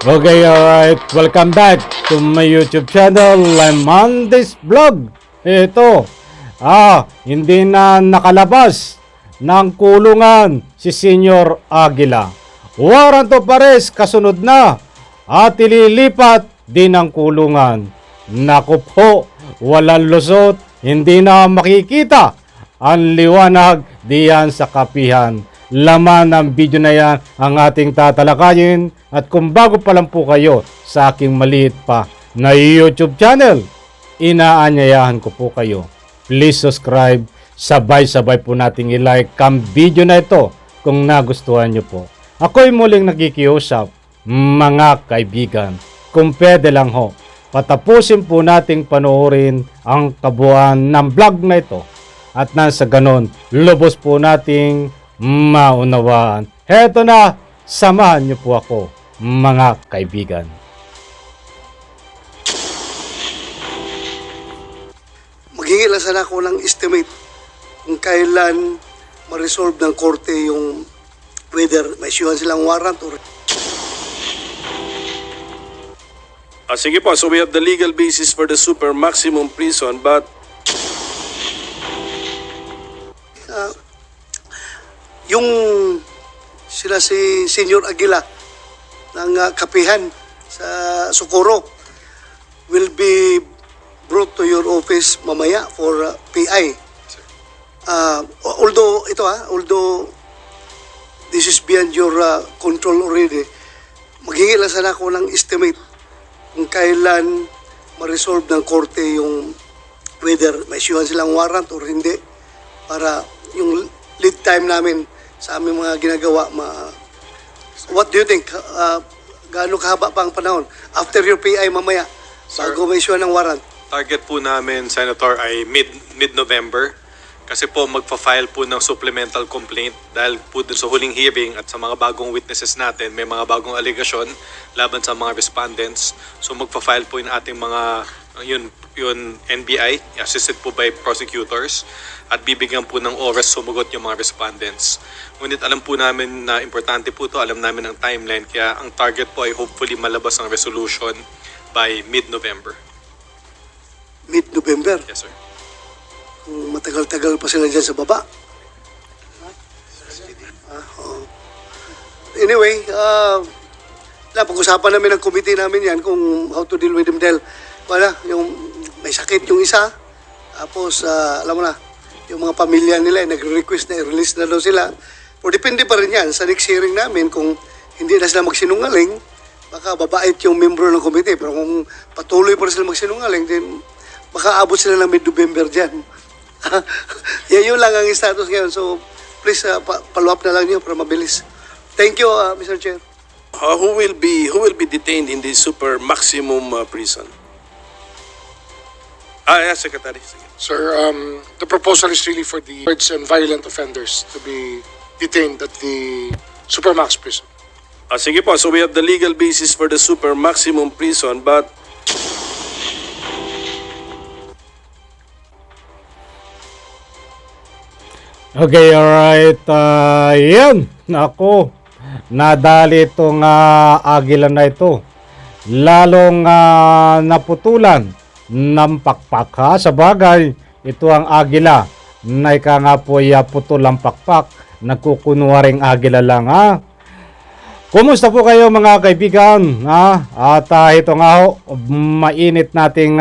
Okay, alright. Welcome back to my YouTube channel. I'm on this vlog. Ito. Hindi na nakalabas ng kulungan si Senior Aguila. Warrant of arrest kasunod na at ililipat din ang kulungan. Naku po, walang lusot, hindi na makikita ang liwanag diyan sa kapihan. Laman ng video na yan ang ating tatalakayin, at kung bago pa lang po kayo sa aking maliit pa na YouTube channel, inaanyayahan ko po kayo. Please subscribe, sabay-sabay po nating i-like ang video na ito kung nagustuhan nyo po. Ako'y muling nakikiusap, mga kaibigan, kung pwede lang ho, patapusin po nating panoorin ang kabuuan ng vlog na ito, at nang sa ganon, lubos po nating maunawaan. Heto na, samahan niyo po ako, mga kaibigan. Maghingi lang sana ako ng estimate kung kailan ma-resolve ng korte yung whether may issuehan silang warrant or... Sige po, so we have the legal basis for the super maximum prison, but yung sila si Senior Aguila ng kapihan sa Socorro will be brought to your office mamaya for PI. Although this is beyond your control already, maghingi lang sana ako ng estimate kung kailan ma-resolve ng korte yung whether may issuehan silang warrant or hindi, para yung lead time namin sa aming mga ginagawa. What do you think? Gaano kahaba pa ang panahon after your PI mamaya bago may issue ng warrant? Target po namin, Senator, ay mid-November. Kasi po magpa-file po ng supplemental complaint dahil po dun sa huling hearing at sa mga bagong witnesses natin, may mga bagong allegation laban sa mga respondents. So magpa-file po yung ating mga yun NBI, assisted po by prosecutors, at bibigyan po ng oras sumagot yung mga respondents. Ngunit alam po namin na importante po to, alam namin ang timeline, kaya ang target po ay hopefully malabas ang resolution by mid-November. Mid-November? Yes, sir. Kung matagal-tagal pa sila dyan sa baba. Anyway, pag-usapan namin ng committee namin yan kung how to deal with them dahil yung may sakit yung isa, tapos alam mo na, yung mga pamilya nila nagre-request na i-release na daw sila. O depende pa rin yan sa next hearing namin, kung hindi na sila magsinungaling, baka babait yung member ng committee. Pero kung patuloy pa rin sila magsinungaling, then baka abot sila ng mid-November dyan. Yun lang ang status ngayon. So please, follow up na lang nyo para mabilis. Thank you, Mr. Chair. who will be detained in the super maximum prison? Yes, Secretary. Sige. Sir, the proposal is really for the words and violent offenders to be detained at the Supermax prison. Sige po, so we have the legal basis for the super maximum prison, but Okay, alright. Yan. Ako, nadali itong Aguila na ito. Lalong naputulan ng pakpak, ha. Sa bagay, ito ang Aguila na ika nga po putol ang pakpak. Nagkukunwaring Aguila lang, ha. Kumusta po kayo, mga kaibigan, ha? At ito nga ho, mainit nating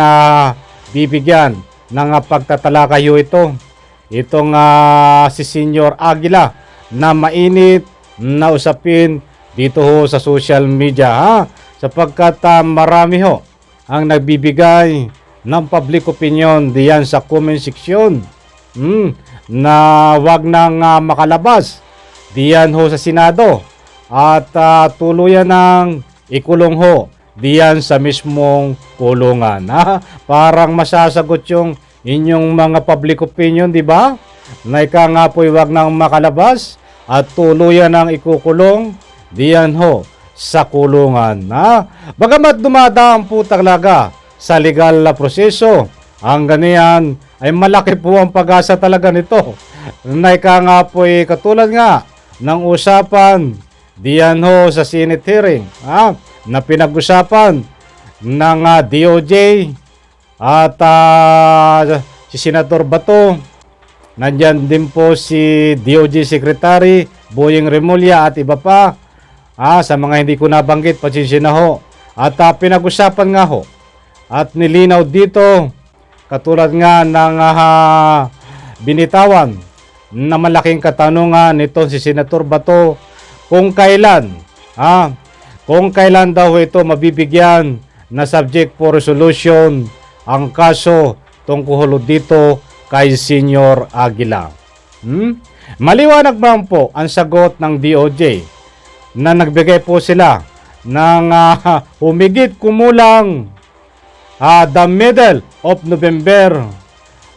bibigyan ng pagtatalakayo ito. Itong si Senior Aguila na mainit na usapin dito ho sa social media, ha? Sapagkat marami ho ang nagbibigay ng public opinion diyan sa comment section, na wag nang makalabas diyan ho sa Senado at tuluyan ng ikulong ho diyan sa mismong kulungan, ha? Parang masasagot yung inyong mga public opinion, di ba? Na ika nga po'y wag nang makalabas at tuluyan ng ikukulong diyan ho sa kulungan, ha? Bagamat dumadaan po talaga sa legal na proseso, ang ganyan ay malaki po ang pag-asa talaga nito. Na ika nga po'y katulad nga ng usapan diyan ho sa Senate hearing, ha? na pinag-usapan ng DOJ at si Senator Bato. Nandyan din po si DOJ Secretary Boyeng Remulla at iba pa. Sa mga hindi ko nabanggit, pasensya na ho. At pinag-usapan nga ho at nilinaw dito, katulad nga ng binitawan na malaking katanungan nito si Senator Bato kung kailan daw ito mabibigyan na subject for resolution ang kaso tungkol dito kay Senior Aguila. Maliwanag ba po ang sagot ng DOJ na nagbigay po sila ng humigit kumulang the middle of November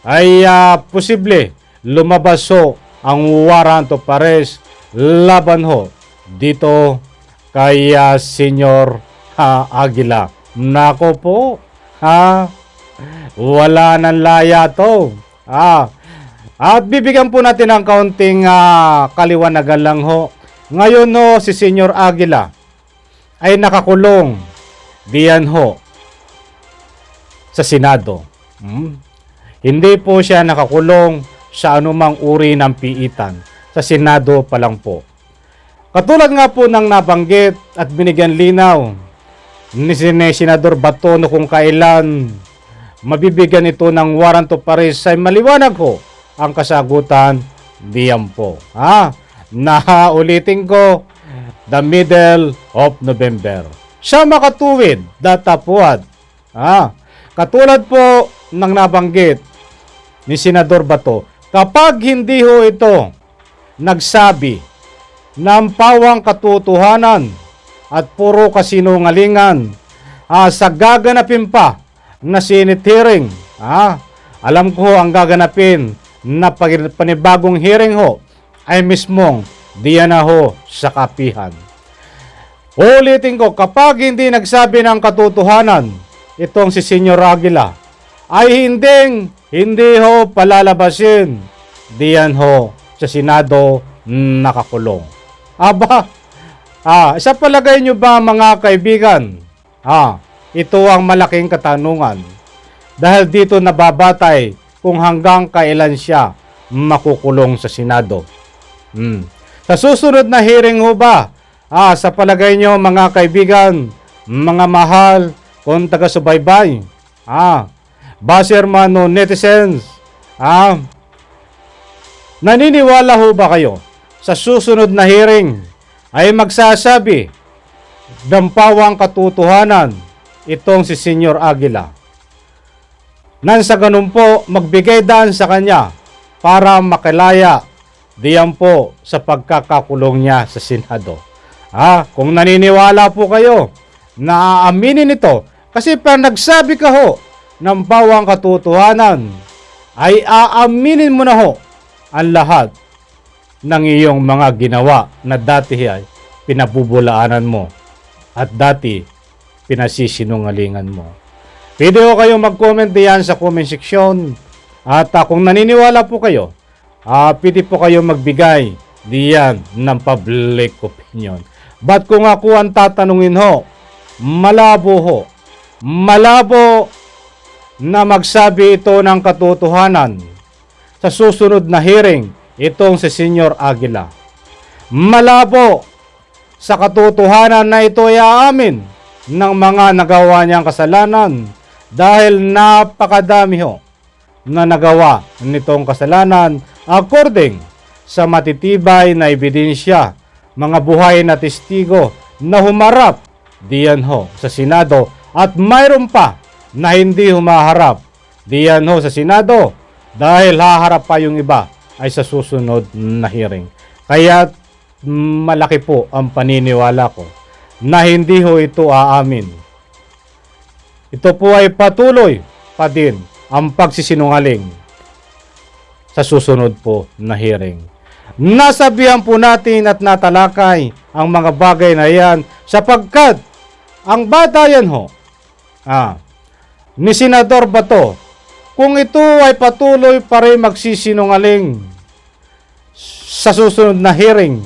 ay posible lumabas ho ang warrant of arrest laban ho dito kay Senior Aguila. Nako po, wala nang laya to. At bibigyan po natin ng kaunting kaliwanagan lang ho. Ngayon ho, si Senior Aguila ay nakakulong diyan ho sa Senado. Hindi po siya nakakulong sa anumang uri ng piitan. Sa Senado pa lang po. Katulad nga po ng nabanggit at binigyan linaw ni Senador Bato na kung kailan mabibigyan ito ng warrant of arrest ay maliwanag ho ang kasagutan diyan po. Ulitin ko, the middle of November. Siya makatuwid, datapuad. Katulad po ng nabanggit ni Senador Bato, kapag hindi ho ito nagsabi ng pawang katotohanan at puro kasinungalingan sa gaganapin pa na Senate hearing, alam ko ho ang gaganapin na panibagong hearing ho ay mismong diyan na ho sa kapihan. Ulitin ko, kapag hindi nagsabi ng katotohanan itong si Senior Aguila, ay hindi ho palalabasin diyan ho sa Senado nakakulong. Sa palagay nyo ba mga kaibigan, ito ang malaking katanungan dahil dito nababatay kung hanggang kailan siya makukulong sa Senado. Sa susunod na hearing ho ba, sa palagay nyo mga kaibigan, mga mahal, kung taga-subaybay, baserman o netizens, naniniwala ho ba kayo sa susunod na hearing ay magsasabi ng pawang katotohanan itong si Senior Aguila? Nang sa ganun po, magbigay daan sa kanya para makilaya diyan po sa pagkakakulong niya sa Senado. Kung naniniwala po kayo na aaminin ito, kasi pag nagsabi ka ho ng pawang katotohanan, ay aaminin mo na ho ang lahat ng iyong mga ginawa na dati ay pinabubulaanan mo at dati pinasisinungalingan mo. Pwede ho kayo mag-comment diyan sa comment section at kung naniniwala po kayo, pwede po kayo magbigay diyan ng public opinion. But kung ako ang tatanungin ho, malabo na magsabi ito ng katotohanan sa susunod na hearing itong si Senior Aguila. Malabo sa katotohanan na ito ay aamin ng mga nagawa niyang kasalanan dahil napakadami ho na nagawa nitong kasalanan according sa matitibay na ebidensya, mga buhay na testigo na humarap diyan ho sa Senado at mayroon pa na hindi humaharap diyan ho sa Senado dahil haharap pa yung iba ay sa susunod na hearing. Kaya malaki po ang paniniwala ko na hindi ho ito aamin. Ito po ay patuloy pa din ang pagsisinungaling sa susunod po na hearing. Nasabihan po natin at natalakay ang mga bagay na yan sapagkat ang batayan ho ni Senador Bato, kung ito ay patuloy pa rin magsisinungaling sa susunod na hearing,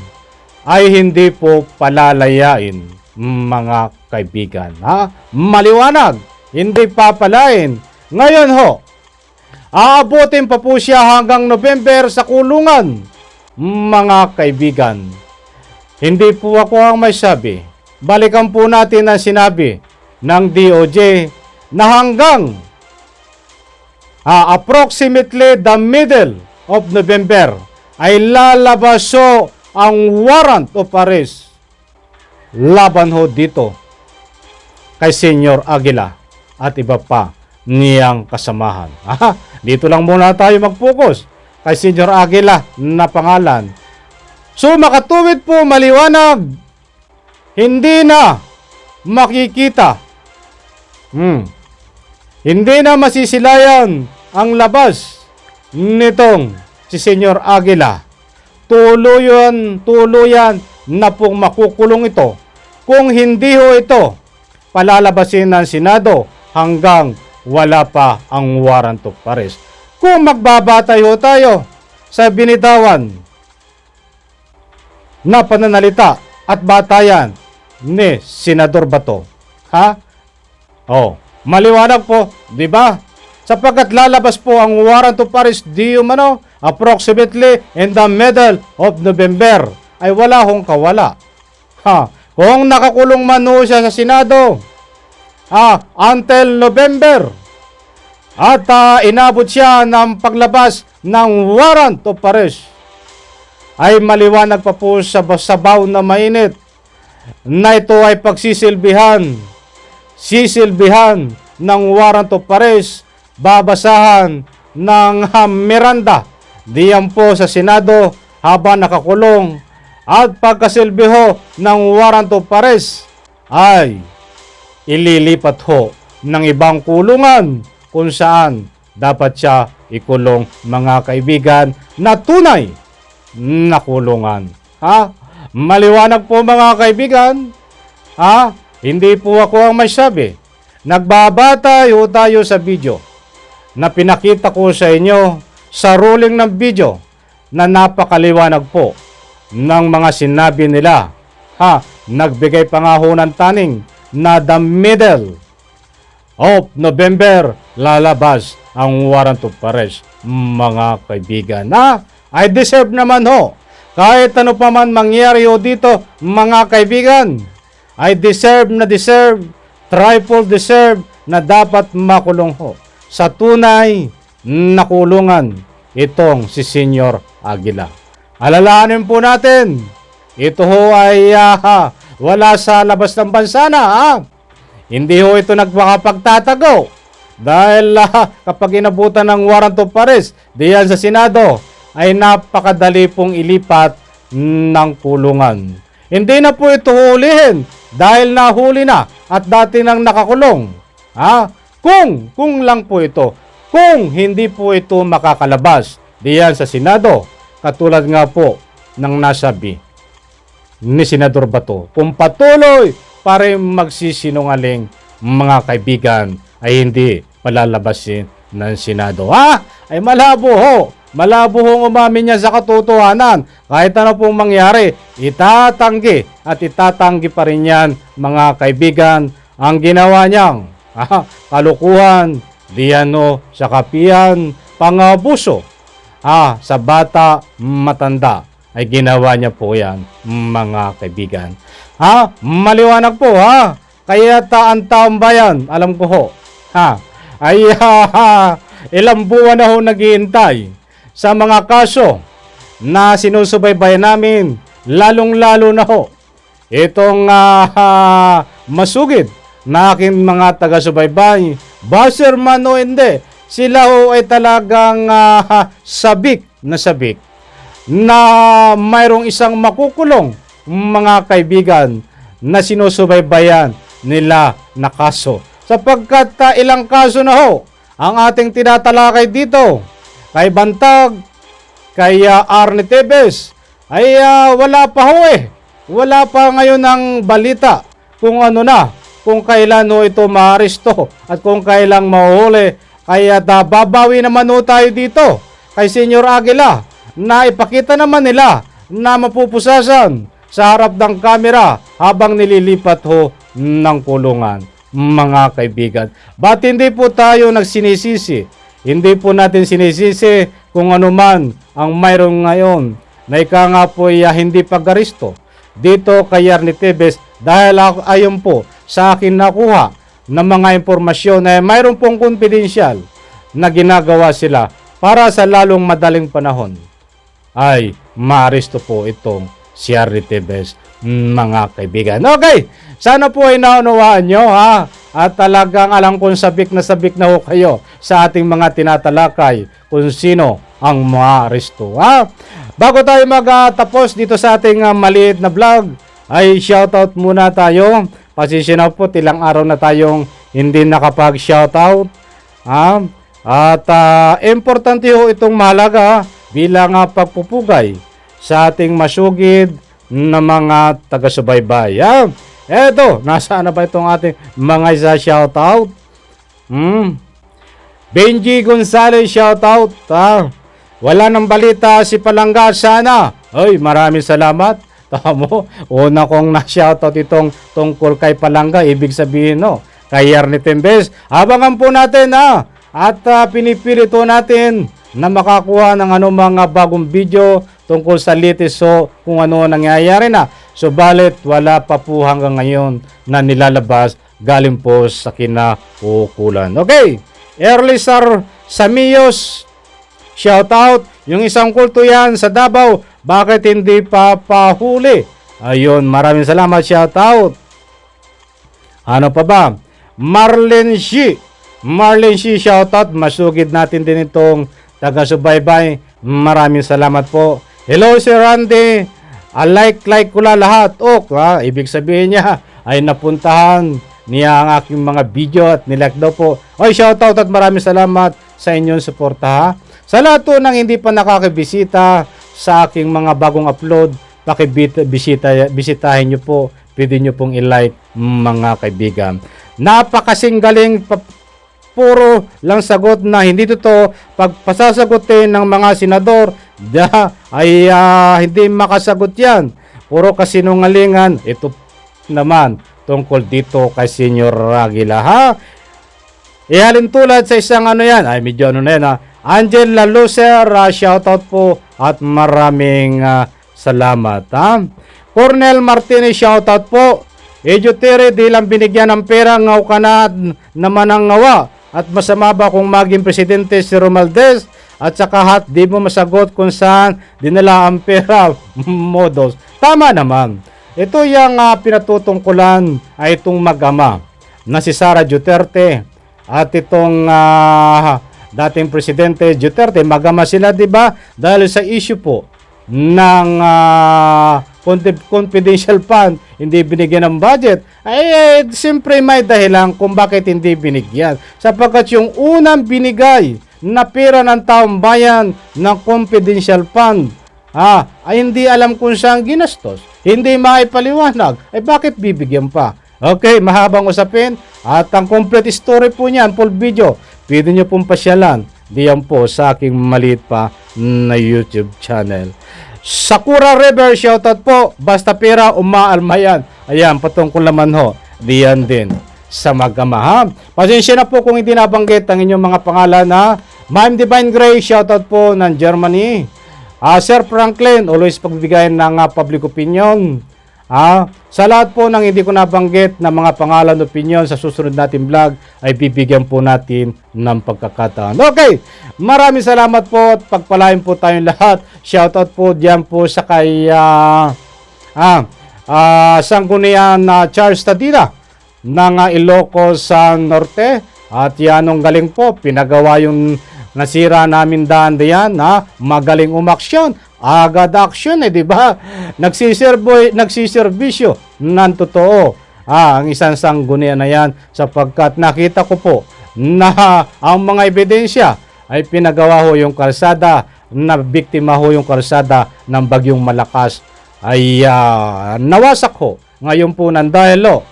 ay hindi po palalayain mga kaibigan. Ha? Maliwanag, hindi papalain. Ngayon ho, aabutin pa po siya hanggang November sa kulungan, mga kaibigan. Hindi po ako ang may sabi. Balikan po natin ang sinabi ng DOJ na hanggang approximately the middle of November ay lalabas so ang warrant of arrest laban ho dito kay Senyor Aguila at iba pa niyang kasamahan. Dito lang muna tayo mag-focus kay Senyor Aguila na pangalan. So makatuwid po, maliwanag, hindi na makikita, hindi na masisilayan ang labas nitong si Senyor Aguila. Tuluyan na pong makukulong ito kung hindi ho ito palalabasin ng Senado hanggang wala pa ang warrant of arrest. Kung magbabatay ho tayo sa binitawan na pananalita at batayan ni Senador Bato, maliwanag po, di ba? Sapagkat lalabas po ang warrant of arrest di umano approximately in the middle of November, ay wala hong kawala. Kung nakakulong man ho siya sa Senado until November at inabot siya ng paglabas ng warrant of arrest, ay maliwanag pa po sa sabaw na mainit na ito ay pagsisilbihan ng warrant of arrest, babasahan ng Miranda diyan po sa Senado habang nakakulong, at pagkasilbi ho ng warrant of arrest ay ililipat ho ng ibang kulungan kung saan dapat siya ikulong, mga kaibigan, na tunay na kulungan. Maliwanag po, mga kaibigan. Hindi po ako ang may sabi. Nagbabatay ho tayo sa video na pinakita ko sa inyo sa ruling ng video na napakaliwanag po ng mga sinabi nila. Nagbigay pa nga ho ng taning na the middle of November lalabas ang warrant of arrest, mga kaibigan. I deserve naman ho. Kahit ano pa man mangyari ho dito, mga kaibigan, I deserve, triple deserve na dapat makulong ho sa tunay na kulungan itong si Senyor Aguila. Alalahanin po natin, ito ho ay wala sa labas ng bansa na. Hindi ho ito nagpakapagtatago dahil kapag inabutan ng warrant of arrest diyan sa Senado, ay napakadali pong ilipat ng kulungan. Hindi na po ito hulihin dahil nahuli na at dati nang nakakulong. Kung lang po ito, kung hindi po ito makakalabas diyan sa Senado, katulad nga po ng nasabi ni Senador Bato, kung patuloy pa rin magsisinungaling, mga kaibigan, ay hindi palalabasin ng Senado. Ay malabo ho. Malabo hong umamin niya sa katotohanan. Kahit ano pong mangyari, itatanggi at itatanggi pa rin yan, mga kaibigan, ang ginawa niyang kalukuhan, diano sa kapihan, pangabuso sa bata, matanda, ay ginawa niya po yan, mga kaibigan. Maliwanag po, kaya ang taong bayan, alam ko ho, ay ilang buwan na ho naghihintay sa mga kaso na sinusubaybayan namin, lalong-lalo na ho itong masugid na aking mga taga-subaybay, buzzer man o hindi, sila ho ay talagang sabik na mayroong isang makukulong, mga kaibigan, na sinusubaybayan nila na kaso. Sapagkat ilang kaso na ho ang ating tinatalakay dito, kay Bantag, kay Arne Tevez, ay wala pa ho Wala pa ngayon ang balita kung ano na, kung kailan ho ito maaresto at kung kailang mahuhuli. Kaya babawi naman ho tayo dito kay Senyor Aguila na ipakita naman nila na mapupusasan sa harap ng kamera habang nililipat ho ng kulungan. Mga kaibigan, ba't hindi po tayo nagsinisisi? Hindi po natin sinisisi kung ano man ang mayroong ngayon na ika nga po hindi pag-aristo dito kay Yarny Tevez dahil ayon po sa akin nakuha ng mga impormasyon na mayroon pong confidential na ginagawa sila para sa lalong madaling panahon ay maaresto po itong si Yarny Tevez, mga kaibigan. Okay, sana po ay naunawaan nyo ha, at talagang alam kong sabik na ho kayo sa ating mga tinatalakay kung sino ang maaresto ha. Bago tayo magtapos dito sa ating maliit na vlog, ay shoutout muna tayo. Pasensya na po, ilang araw na tayong hindi nakapag-shoutout ha. At importante ho itong mahalaga bilang pagpupugay sa ating masugid na mga taga-subaybay. Eto, nasaan na ba itong ating mga isa shoutout? Benji Gonzalez shoutout. Wala nang balita si Palangga sana. Ay, maraming salamat. Tamo, una kong na-shoutout itong tungkol kay Palangga. Ibig sabihin kay Yarny Tevez. Abangan po natin at pinipilito natin na makakuha ng mga bagong video tungkol sa latest kung ano nangyayari na. Subalit wala pa po hanggang ngayon na nilalabas galing po sa kinaukulan. Okay, Erlisar Samiyos, shout out. Yung isang kulto yan sa Davao, bakit hindi pa pahuli? Ayun, maraming salamat, shout out. Ano pa ba? Marlene Shi, shout out. Masugid natin din itong taga-subaybay. Maraming salamat po. Hello, Sir Randy. Like ko lahat. Ibig sabihin niya ay napuntahan niya ang aking mga video at nilike daw po. Shoutout at maraming salamat sa inyong suporta. Sa lahat po ng hindi pa nakakabisita sa aking mga bagong upload, bisitahin nyo po. Pwede nyo pong i-like, mga kaibigan. Napakasing galing, puro lang sagot na hindi totoo. Pag pasasagutin ng mga senador, ay hindi makasagot yan. Puro kasinungalingan. Ito naman tungkol dito kay Senyor Aguila ihalin tulad sa isang yan. Ay medyo na yan Angel Lalucer, shoutout po at maraming salamat Cornel Martinez, shoutout po. Ejutere, di lang binigyan ng pera, ngaw ka na naman ang ngawa. At masama ba kung maging presidente si Romualdez? At saka di mo masagot kung saan dinala ang pera modos. Tama naman. Ito yung pinatutungkulan ay itong mag-ama na si Sara Duterte at itong dating presidente Duterte. Mag-ama sila, di ba? Dahil sa issue po ng confidential fund, hindi binigyan ng budget. Siyempre may dahilan kung bakit hindi binigyan. Sapagkat yung unang binigay na pera ng taong bayan ng confidential fund, ay hindi alam kung saan ginastos. Hindi maipaliwanag. Bakit bibigyan pa? Okay, mahabang usapin. At ang complete story po niyan, full video, pwede nyo pong pasyalan diyan po sa aking maliit pa na YouTube channel. Sakura River, shoutout po. Basta pera, umaalma yan. Ayan, patungkol naman diyan din sa mag-ama. Pasensya na po kung hindi nabanggit ang inyong mga pangalan Ma'am Divine Grace, shoutout po ng Germany. Sir Franklin, always pagbibigay ng public opinion. Sa lahat po ng hindi ko nabanggit na mga pangalan opinion sa susunod natin vlog ay bibigyan po natin ng pagkakataon. Okay, maraming salamat po at pagpalain po tayong lahat. Shoutout po diyan po sa kay Sanggunian Charles Tadina ng Ilocos Norte. At yanong galing po, pinagawa yung nasira namin daan diyan magaling umaksyon. Agad action di ba? Nagsiservisyo ng totoo. Ang isang sanggunian na yan sapagkat nakita ko po na ang mga ebidensya ay pinagawa yung kalsada na biktima yung kalsada ng bagyong malakas ay nawasak ngayon po ng dahil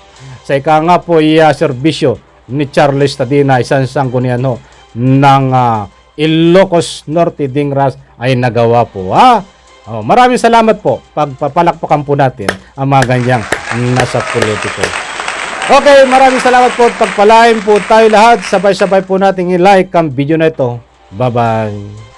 sa ika nga po serbisyo ni Charles Tadina, isang sanggunian ng Ilocos Norte Dingras ay nagawa po. Oh, maraming salamat po. Pagpapalakpakan po natin ang mga ganyang nasa politiko. Okay, maraming salamat po. Pagpalain po tayo lahat. Sabay-sabay po nating i-like ang video na ito. Bye-bye.